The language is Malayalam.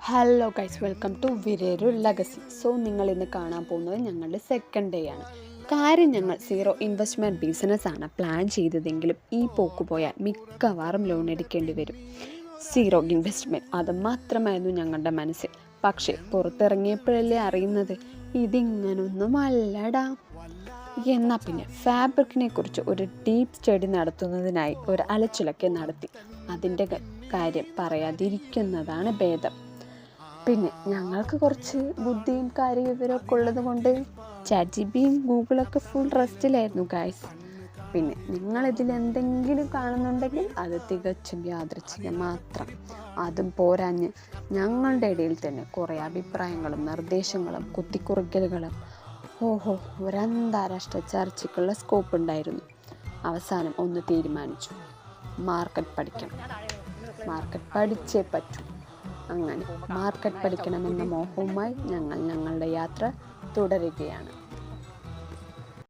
ഹലോ ഗൈസ്, വെൽക്കം ടു വിരേരു ലെഗസി. സോ നിങ്ങൾ ഇന്ന് കാണാൻ പോകുന്നത് ഞങ്ങളുടെ സെക്കൻഡ് ഡേ ആണ്. കാര്യം ഞങ്ങൾ സീറോ ഇൻവെസ്റ്റ്മെൻറ്റ് ബിസിനസ്സാണ് പ്ലാൻ ചെയ്തതെങ്കിലും ഈ പോക്ക് പോയാൽ മിക്കവാറും ലോൺ എടുക്കേണ്ടി വരും. സീറോ ഇൻവെസ്റ്റ്മെൻറ്റ് അത് മാത്രമായിരുന്നു ഞങ്ങളുടെ മനസ്സിൽ. പക്ഷേ പുറത്തിറങ്ങിയപ്പോഴല്ലേ അറിയുന്നത് ഇതിങ്ങനൊന്നും അല്ലടാ. എന്നാൽ പിന്നെ ഫാബ്രിക്കിനെ കുറിച്ച് ഒരു ഡീപ്പ് സ്റ്റഡി നടത്തുന്നതിനായി ഒരു അലച്ചിലൊക്കെ നടത്തി. അതിൻ്റെ കാര്യം പറയാതിരിക്കുന്നതാണ് ഭേദം. പിന്നെ ഞങ്ങൾക്ക് കുറച്ച് ബുദ്ധിയും കാര്യവിവരമൊക്കെ ഉള്ളത് കൊണ്ട് ചാറ്റ്ജിപിയും ഗൂഗിളൊക്കെ ഫുൾ റെസ്റ്റിലായിരുന്നു ഗൈസ്. പിന്നെ നിങ്ങളിതിൽ എന്തെങ്കിലും കാണുന്നുണ്ടെങ്കിൽ അത് തികച്ചും യാദൃച്ഛികം മാത്രം. അതും പോരാഞ്ഞ് ഞങ്ങളുടെ ഇടയിൽ തന്നെ കുറേ അഭിപ്രായങ്ങളും നിർദ്ദേശങ്ങളും കുത്തിക്കുറിക്കലുകളും ഒരു അന്താരാഷ്ട്ര ചർച്ചയ്ക്കുള്ള സ്കോപ്പ് ഉണ്ടായിരുന്നു. അവസാനം ഒന്ന് തീരുമാനിച്ചു, മാർക്കറ്റ് പഠിക്കണം. മാർക്കറ്റ് പഠിച്ചേ പറ്റൂ. അങ്ങനെ മാർക്കറ്റ് പഠിക്കണമെന്ന മോഹവുമായി ഞങ്ങൾ ഞങ്ങളുടെ യാത്ര തുടരുകയാണ്.